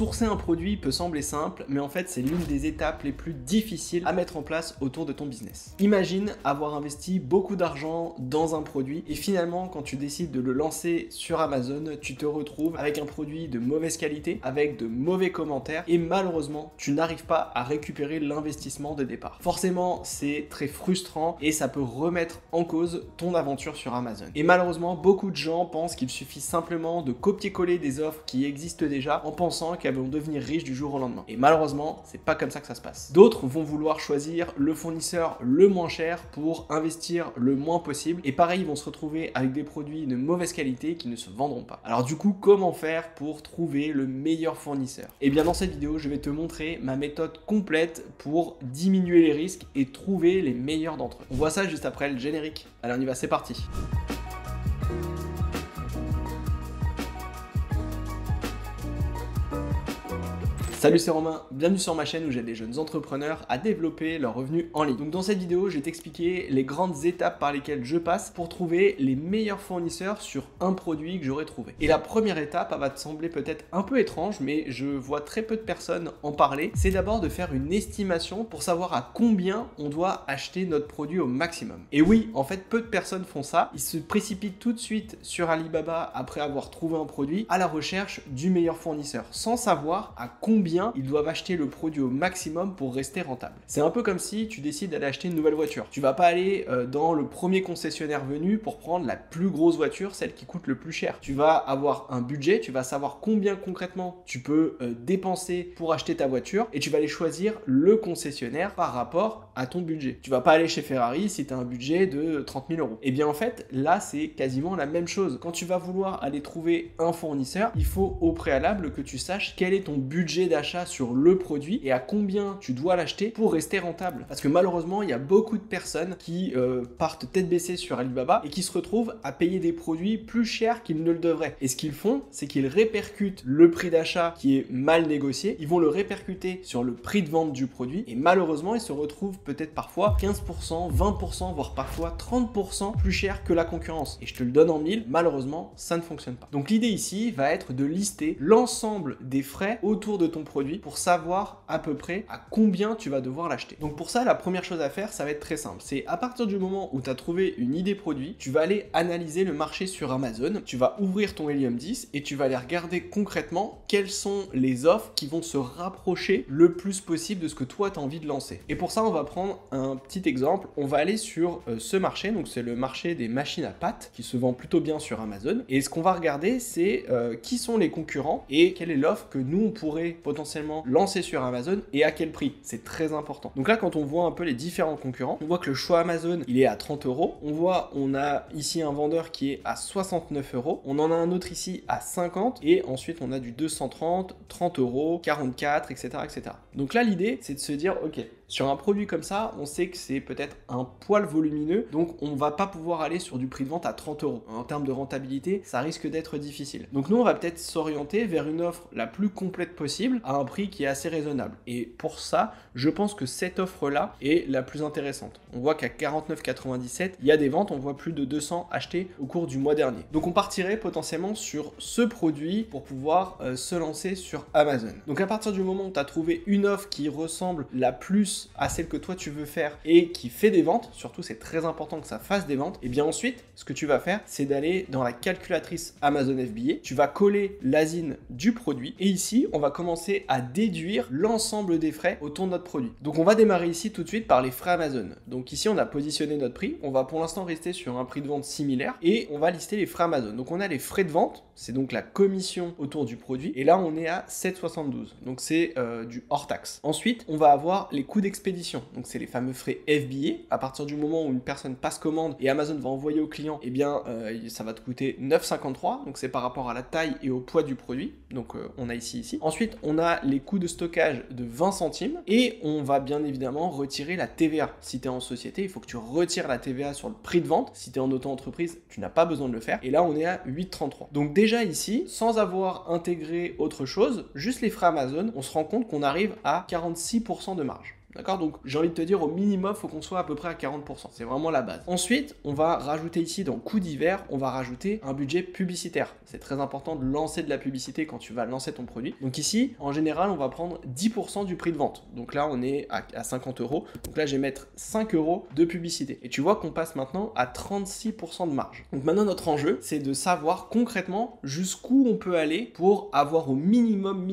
Sourcer un produit peut sembler simple, mais en fait c'est l'une des étapes les plus difficiles à mettre en place autour de ton business. Imagine avoir investi beaucoup d'argent dans un produit et finalement quand tu décides de le lancer sur Amazon, tu te retrouves avec un produit de mauvaise qualité, avec de mauvais commentaires et malheureusement tu n'arrives pas à récupérer l'investissement de départ. Forcément c'est très frustrant et ça peut remettre en cause ton aventure sur Amazon. Et malheureusement beaucoup de gens pensent qu'il suffit simplement de copier-coller des offres qui existent déjà en pensant qu'elles vont devenir riches du jour au lendemain. Et malheureusement, c'est pas comme ça que ça se passe. D'autres vont vouloir choisir le fournisseur le moins cher pour investir le moins possible. Et pareil, ils vont se retrouver avec des produits de mauvaise qualité qui ne se vendront pas. Alors du coup, comment faire pour trouver le meilleur fournisseur? Et bien dans cette vidéo, je vais te montrer ma méthode complète pour diminuer les risques et trouver les meilleurs d'entre eux. On voit ça juste après le générique. Allez, on y va, c'est parti. Salut, c'est Romain, bienvenue sur ma chaîne où j'aide des jeunes entrepreneurs à développer leurs revenus en ligne. Donc dans cette vidéo, je vais t'expliquer les grandes étapes par lesquelles je passe pour trouver les meilleurs fournisseurs sur un produit que j'aurais trouvé. Et la première étape, elle va te sembler peut-être un peu étrange, mais je vois très peu de personnes en parler. C'est d'abord de faire une estimation pour savoir à combien on doit acheter notre produit au maximum. Et oui, en fait, peu de personnes font ça. Ils se précipitent tout de suite sur Alibaba après avoir trouvé un produit à la recherche du meilleur fournisseur, sans savoir à combien ils doivent acheter le produit au maximum pour rester rentable. C'est un peu comme si tu décides d'aller acheter une nouvelle voiture. Tu vas pas aller dans le premier concessionnaire venu pour prendre la plus grosse voiture, celle qui coûte le plus cher. Tu vas avoir un budget, tu vas savoir combien concrètement tu peux dépenser pour acheter ta voiture et tu vas aller choisir le concessionnaire par rapport à ton budget. Tu vas pas aller chez Ferrari si tu as un budget de 30 000 euros. Et bien en fait, là c'est quasiment la même chose. Quand tu vas vouloir aller trouver un fournisseur, il faut au préalable que tu saches quel est ton budget d'achat sur le produit et à combien tu dois l'acheter pour rester rentable. Parce que malheureusement, il y a beaucoup de personnes qui partent tête baissée sur Alibaba et qui se retrouvent à payer des produits plus chers qu'ils ne le devraient. Et ce qu'ils font, c'est qu'ils répercutent le prix d'achat qui est mal négocié, ils vont le répercuter sur le prix de vente du produit et malheureusement, ils se retrouvent peut-être parfois 15%, 20%, voire parfois 30% plus cher que la concurrence. Et je te le donne en mille, malheureusement, ça ne fonctionne pas. Donc l'idée ici va être de lister l'ensemble des frais autour de ton produit pour savoir à peu près à combien tu vas devoir l'acheter. Donc pour ça, la première chose à faire, ça va être très simple. C'est à partir du moment où tu as trouvé une idée produit, tu vas aller analyser le marché sur Amazon, tu vas ouvrir ton Helium 10 et tu vas aller regarder concrètement quelles sont les offres qui vont se rapprocher le plus possible de ce que toi tu as envie de lancer. Et pour ça, on va prendre un petit exemple. On va aller sur ce marché, donc c'est le marché des machines à pâtes qui se vend plutôt bien sur Amazon. Et ce qu'on va regarder, c'est qui sont les concurrents et quelle est l'offre que nous on pourrait potentiellement lancer sur Amazon et à quel prix. C'est très important. Donc là, quand on voit un peu les différents concurrents, on voit que le choix Amazon, il est à 30 euros. On a ici un vendeur qui est à 69 euros. On en a un autre ici à 50 et ensuite on a du 230, 30 euros, 44, etc., etc. Donc là, l'idée, c'est de se dire, ok, sur un produit comme ça, on sait que c'est peut-être un poil volumineux, donc on va pas pouvoir aller sur du prix de vente à 30 euros. En termes de rentabilité, ça risque d'être difficile. Donc nous, on va peut-être s'orienter vers une offre la plus complète possible à un prix qui est assez raisonnable. Et pour ça, je pense que cette offre-là est la plus intéressante. On voit qu'à 49,97, il y a des ventes, on voit plus de 200 achetés au cours du mois dernier. Donc on partirait potentiellement sur ce produit pour pouvoir se lancer sur Amazon. Donc à partir du moment où tu as trouvé une offre qui ressemble la plus à celle que toi tu veux faire et qui fait des ventes, surtout c'est très important que ça fasse des ventes, et bien ensuite ce que tu vas faire, c'est d'aller dans la calculatrice Amazon FBA, tu vas coller l'ASIN du produit et ici on va commencer à déduire l'ensemble des frais autour de notre produit. Donc on va démarrer ici tout de suite par les frais Amazon. Donc ici on a positionné notre prix, on va pour l'instant rester sur un prix de vente similaire et on va lister les frais Amazon. Donc on a les frais de vente, c'est donc la commission autour du produit et là on est à 7,72, donc c'est du hors taxe. Ensuite on va avoir les coûts d'expédition, donc c'est les fameux frais FBA. À partir du moment où une personne passe commande et Amazon va envoyer au client, et bien ça va te coûter 9,53, donc c'est par rapport à la taille et au poids du produit, donc on a ici. Ensuite on a les coûts de stockage de 20 centimes et on va bien évidemment retirer la TVA. Si tu es en société, il faut que tu retires la TVA sur le prix de vente. Si tu es en auto-entreprise, tu n'as pas besoin de le faire et là on est à 8,33. Donc déjà ici, sans avoir intégré autre chose, juste les frais Amazon, on se rend compte qu'on arrive à 46% de marge. D'accord? Donc j'ai envie de te dire, au minimum, il faut qu'on soit à peu près à 40%. C'est vraiment la base. Ensuite, on va rajouter ici dans coût divers, on va rajouter un budget publicitaire. C'est très important de lancer de la publicité quand tu vas lancer ton produit. Donc ici, en général, on va prendre 10% du prix de vente. Donc là, on est à 50 euros. Donc là, je vais mettre 5 euros de publicité. Et tu vois qu'on passe maintenant à 36% de marge. Donc maintenant, notre enjeu, c'est de savoir concrètement jusqu'où on peut aller pour avoir au minimum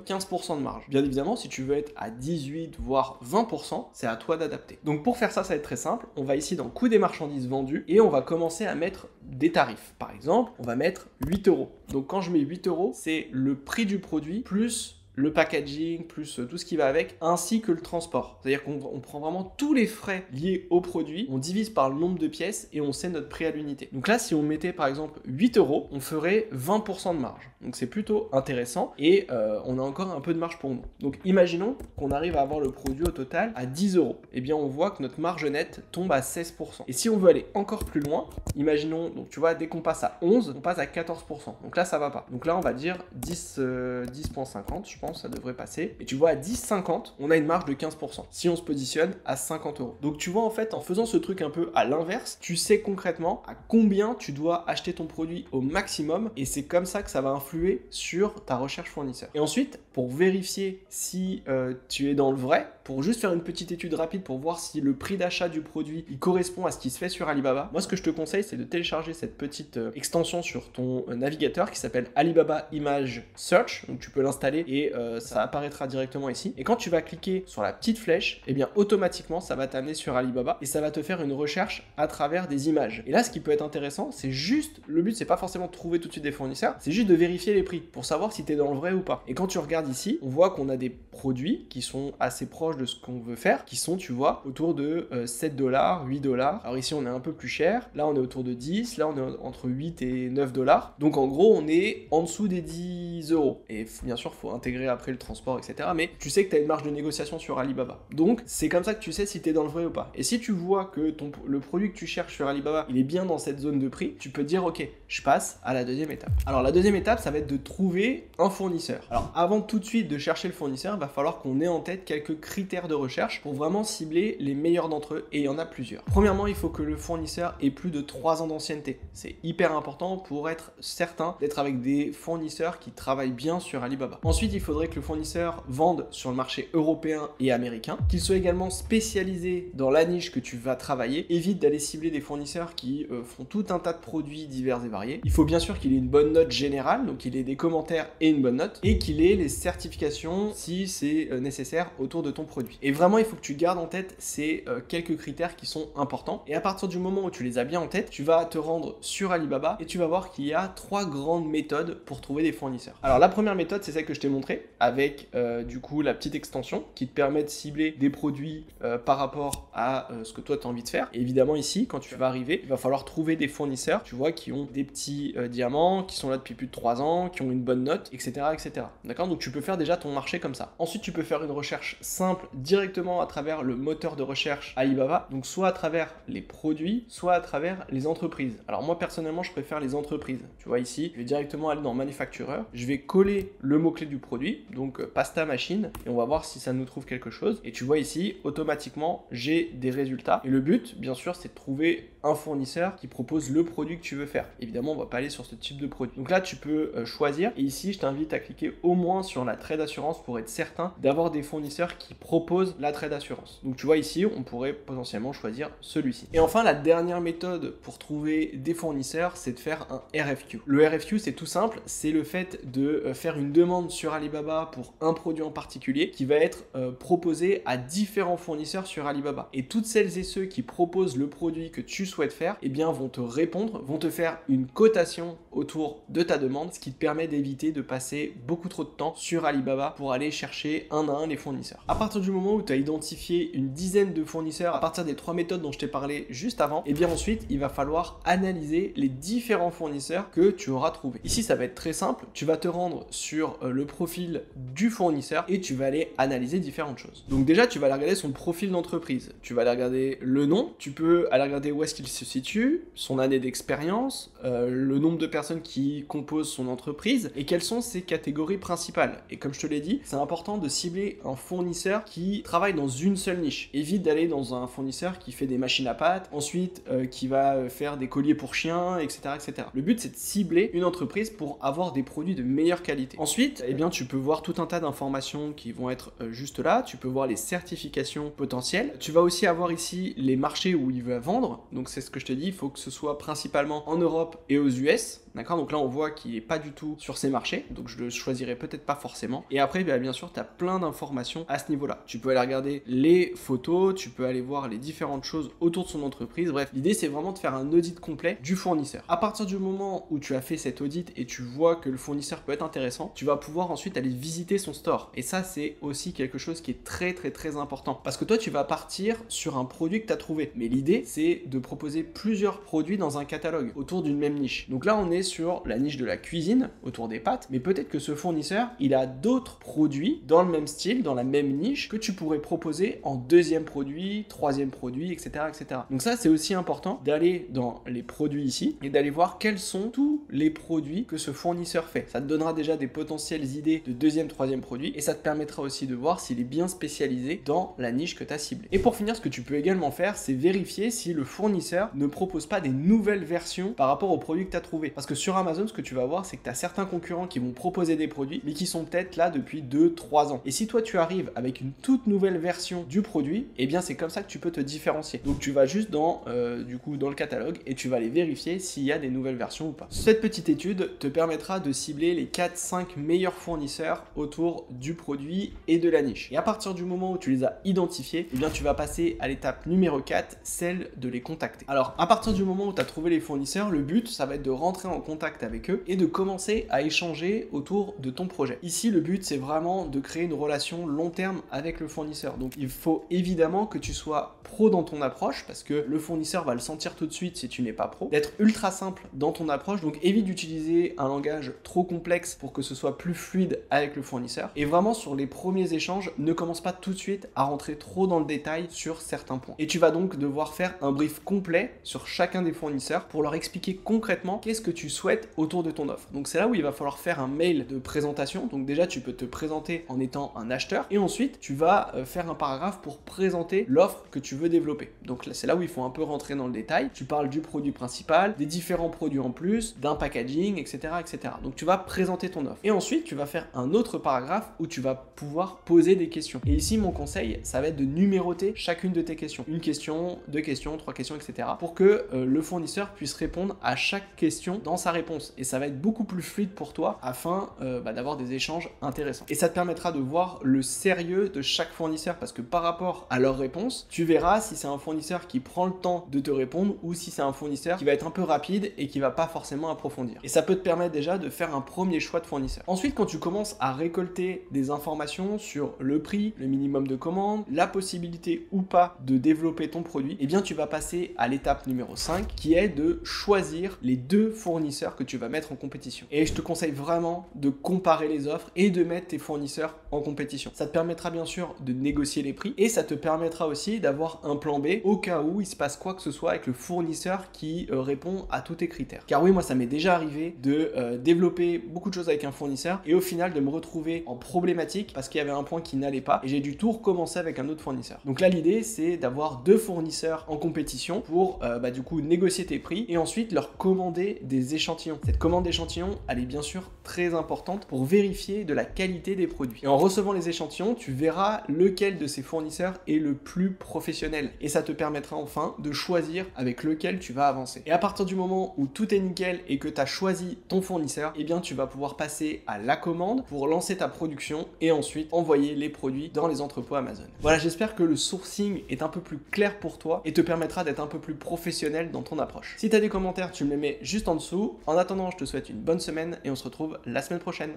15% de marge. Bien évidemment, si tu veux être à 18, voire 20%, c'est à toi d'adapter. Donc pour faire ça, ça va être très simple. On va ici dans coût des marchandises vendues et on va commencer à mettre des tarifs. Par exemple, on va mettre 8 euros. Donc quand je mets 8 euros, c'est le prix du produit plus le packaging, plus tout ce qui va avec, ainsi que le transport. C'est-à-dire qu'on prend vraiment tous les frais liés au produit, on divise par le nombre de pièces et on sait notre prix à l'unité. Donc là, si on mettait par exemple 8 euros, on ferait 20% de marge. Donc c'est plutôt intéressant et on a encore un peu de marge pour nous. Donc imaginons qu'on arrive à avoir le produit au total à 10 euros. Eh bien, on voit que notre marge nette tombe à 16%. Et si on veut aller encore plus loin, imaginons, donc tu vois, dès qu'on passe à 11, on passe à 14%. Donc là, ça va pas. Donc là, on va dire 10,50, je pense. Ça devrait passer. Et tu vois, à 10,50, on a une marge de 15%. Si on se positionne à 50 euros. Donc tu vois, en fait, en faisant ce truc un peu à l'inverse, tu sais concrètement à combien tu dois acheter ton produit au maximum. Et c'est comme ça que ça va influer sur ta recherche fournisseur. Et ensuite, pour vérifier si tu es dans le vrai, pour juste faire une petite étude rapide pour voir si le prix d'achat du produit il correspond à ce qui se fait sur Alibaba, moi ce que je te conseille c'est de télécharger cette petite extension sur ton navigateur qui s'appelle Alibaba Image Search. Donc tu peux l'installer et ça apparaîtra directement ici. Et quand tu vas cliquer sur la petite flèche, et bien automatiquement ça va t'amener sur Alibaba et ça va te faire une recherche à travers des images. Et là ce qui peut être intéressant, c'est juste, le but c'est pas forcément de trouver tout de suite des fournisseurs, c'est juste de vérifier les prix pour savoir si tu es dans le vrai ou pas. Et quand tu regardes ici, on voit qu'on a des produits qui sont assez proches de ce qu'on veut faire, qui sont, tu vois, autour de 7 $, 8 $. Alors ici, on est un peu plus cher. Là, on est autour de 10. Là, on est entre 8 et 9 $. Donc, en gros, on est en dessous des 10 euros. Et bien sûr, il faut intégrer après le transport, etc. Mais tu sais que tu as une marge de négociation sur Alibaba. Donc, c'est comme ça que tu sais si tu es dans le vrai ou pas. Et si tu vois que le produit que tu cherches sur Alibaba, il est bien dans cette zone de prix, tu peux te dire, ok, je passe à la deuxième étape. Alors, la deuxième étape, ça va être de trouver un fournisseur. Alors, avant tout de suite de chercher le fournisseur, il va falloir qu'on ait en tête quelques critères de recherche pour vraiment cibler les meilleurs d'entre eux, et il y en a plusieurs. Premièrement, il faut que le fournisseur ait plus de 3 ans d'ancienneté. C'est hyper important pour être certain d'être avec des fournisseurs qui travaillent bien sur Alibaba. Ensuite, il faudrait que le fournisseur vende sur le marché européen et américain, qu'il soit également spécialisé dans la niche que tu vas travailler. Évite d'aller cibler des fournisseurs qui font tout un tas de produits divers et variés. Il faut bien sûr qu'il ait une bonne note générale, donc qu'il ait des commentaires et une bonne note, et qu'il ait les certifications si c'est nécessaire autour de ton produit. Et vraiment, il faut que tu gardes en tête ces quelques critères qui sont importants. Et à partir du moment où tu les as bien en tête, tu vas te rendre sur Alibaba et tu vas voir qu'il y a 3 grandes méthodes pour trouver des fournisseurs. Alors la première méthode, c'est celle que je t'ai montrée avec du coup la petite extension qui te permet de cibler des produits par rapport à ce que toi tu as envie de faire. Et évidemment ici, quand tu vas arriver, il va falloir trouver des fournisseurs, tu vois, qui ont des petits diamants, qui sont là depuis plus de 3 ans, qui ont une bonne note, etc. etc. D'accord? Donc tu peux faire déjà ton marché comme ça. Ensuite, tu peux faire une recherche simple directement à travers le moteur de recherche Alibaba, donc soit à travers les produits, soit à travers les entreprises. Alors moi personnellement, je préfère les entreprises. Tu vois ici, je vais directement aller dans Manufacturer, je vais coller le mot-clé du produit, donc pasta machine, et on va voir si ça nous trouve quelque chose. Et tu vois ici, automatiquement, j'ai des résultats. Et le but, bien sûr, c'est de trouver un fournisseur qui propose le produit que tu veux faire. Évidemment, on va pas aller sur ce type de produit. Donc là, tu peux choisir. Et ici, je t'invite à cliquer au moins sur la trade assurance pour être certain d'avoir des fournisseurs qui proposent la trade assurance. Donc tu vois ici, on pourrait potentiellement choisir celui-ci. Et enfin, la dernière méthode pour trouver des fournisseurs, c'est de faire un RFQ. Le RFQ, c'est tout simple, c'est le fait de faire une demande sur Alibaba pour un produit en particulier qui va être proposé à différents fournisseurs sur Alibaba. Et toutes celles et ceux qui proposent le produit que tu souhaites faire, eh bien vont te répondre, vont te faire une cotation autour de ta demande, ce qui te permet d'éviter de passer beaucoup trop de temps sur Alibaba pour aller chercher un à un les fournisseurs. À partir du moment où tu as identifié une dizaine de fournisseurs à partir des 3 méthodes dont je t'ai parlé juste avant, et bien ensuite il va falloir analyser les différents fournisseurs que tu auras trouvés. Ici ça va être très simple, tu vas te rendre sur le profil du fournisseur et tu vas aller analyser différentes choses. Donc déjà tu vas aller regarder son profil d'entreprise, tu vas aller regarder le nom, tu peux aller regarder où est-ce qu'il il se situe, son année d'expérience, le nombre de personnes qui composent son entreprise et quelles sont ses catégories principales. Et comme je te l'ai dit, c'est important de cibler un fournisseur qui travaille dans une seule niche. Évite d'aller dans un fournisseur qui fait des machines à pâte, ensuite qui va faire des colliers pour chiens, etc., etc. Le but, c'est de cibler une entreprise pour avoir des produits de meilleure qualité. Ensuite, eh bien, tu peux voir tout un tas d'informations qui vont être juste là. Tu peux voir les certifications potentielles. Tu vas aussi avoir ici les marchés où il va vendre. Donc c'est ce que je te dis, il faut que ce soit principalement en Europe et aux US. D'accord, donc là on voit qu'il n'est pas du tout sur ces marchés, donc je le choisirais peut-être pas forcément. Et après, bien sûr, tu as plein d'informations à ce niveau-là. Tu peux aller regarder les photos, tu peux aller voir les différentes choses autour de son entreprise. Bref, l'idée c'est vraiment de faire un audit complet du fournisseur. À partir du moment où tu as fait cet audit et tu vois que le fournisseur peut être intéressant, tu vas pouvoir ensuite aller visiter son store. Et ça, c'est aussi quelque chose qui est très important. Parce que toi, tu vas partir sur un produit que tu as trouvé. Mais l'idée, c'est de proposer plusieurs produits dans un catalogue autour d'une même niche. Donc là, on est sur la niche de la cuisine, autour des pâtes, mais peut-être que ce fournisseur, il a d'autres produits dans le même style, dans la même niche, que tu pourrais proposer en deuxième produit, troisième produit, etc., etc. Donc ça, c'est aussi important d'aller dans les produits ici et d'aller voir quels sont tous les produits que ce fournisseur fait. Ça te donnera déjà des potentielles idées de deuxième, troisième produit et ça te permettra aussi de voir s'il est bien spécialisé dans la niche que tu as ciblée. Et pour finir, ce que tu peux également faire, c'est vérifier si le fournisseur ne propose pas des nouvelles versions par rapport aux produits que tu as trouvés. Parce que sur Amazon, ce que tu vas voir, c'est que tu as certains concurrents qui vont proposer des produits, mais qui sont peut-être là depuis 2-3 ans. Et si toi, tu arrives avec une toute nouvelle version du produit, eh bien, c'est comme ça que tu peux te différencier. Donc, tu vas juste dans le catalogue et tu vas aller vérifier s'il y a des nouvelles versions ou pas. Cette petite étude te permettra de cibler les 4-5 meilleurs fournisseurs autour du produit et de la niche. Et à partir du moment où tu les as identifiés, eh bien, tu vas passer à l'étape numéro 4, celle de les contacter. Alors, à partir du moment où tu as trouvé les fournisseurs, le but, ça va être de rentrer en contact avec eux et de commencer à échanger autour de ton projet. Ici, le but, c'est vraiment de créer une relation long terme avec le fournisseur. Donc, il faut évidemment que tu sois pro dans ton approche parce que le fournisseur va le sentir tout de suite si tu n'es pas pro. D'être ultra simple dans ton approche, donc évite d'utiliser un langage trop complexe pour que ce soit plus fluide avec le fournisseur. Et vraiment, sur les premiers échanges, ne commence pas tout de suite à rentrer trop dans le détail sur certains points. Et tu vas donc devoir faire un brief complet sur chacun des fournisseurs pour leur expliquer concrètement qu'est-ce que tu souhaites autour de ton offre. Donc c'est là où il va falloir faire un mail de présentation. Donc déjà, tu peux te présenter en étant un acheteur et ensuite, tu vas faire un paragraphe pour présenter l'offre que tu veux développer. Donc là, c'est là où il faut un peu rentrer dans le détail. Tu parles du produit principal, des différents produits en plus, d'un packaging, etc., etc. Donc tu vas présenter ton offre. Et ensuite, tu vas faire un autre paragraphe où tu vas pouvoir poser des questions. Et ici, mon conseil, ça va être de numéroter chacune de tes questions. Une question, deux questions, trois questions, etc. pour que le fournisseur puisse répondre à chaque question dans sa réponse. Et ça va être beaucoup plus fluide pour toi afin d'avoir des échanges intéressants. Et ça te permettra de voir le sérieux de chaque fournisseur parce que par rapport à leur réponse, tu verras si c'est un fournisseur qui prend le temps de te répondre ou si c'est un fournisseur qui va être un peu rapide et qui va pas forcément approfondir. Et ça peut te permettre déjà de faire un premier choix de fournisseur. Ensuite, quand tu commences à récolter des informations sur le prix, le minimum de commande, la possibilité ou pas de développer ton produit, eh bien tu vas passer à l'étape numéro 5 qui est de choisir les deux fournisseurs que tu vas mettre en compétition. Et je te conseille vraiment de comparer les offres et de mettre tes fournisseurs en compétition. Ça te permettra bien sûr de négocier les prix et ça te permettra aussi d'avoir un plan B au cas où il se passe quoi que ce soit avec le fournisseur qui répond à tous tes critères. Car oui, moi ça m'est déjà arrivé de développer beaucoup de choses avec un fournisseur et au final de me retrouver en problématique parce qu'il y avait un point qui n'allait pas et j'ai dû tout recommencer avec un autre fournisseur. Donc là l'idée c'est d'avoir deux fournisseurs en compétition pour du coup négocier tes prix et ensuite leur commander des échantillons. Cette commande d'échantillons elle est bien sûr très importante pour vérifier de la qualité des produits. Et en recevant les échantillons, tu verras lequel de ces fournisseurs est le plus professionnel et ça te permettra enfin de choisir avec lequel tu vas avancer. Et à partir du moment où tout est nickel et que tu as choisi ton fournisseur, eh bien tu vas pouvoir passer à la commande pour lancer ta production et ensuite envoyer les produits dans les entrepôts Amazon. Voilà, j'espère que le sourcing est un peu plus clair pour toi et te permettra d'être un peu plus professionnel dans ton approche. Si tu as des commentaires, tu me les mets juste en dessous. En attendant, je te souhaite une bonne semaine et on se retrouve la semaine prochaine.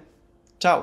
Ciao!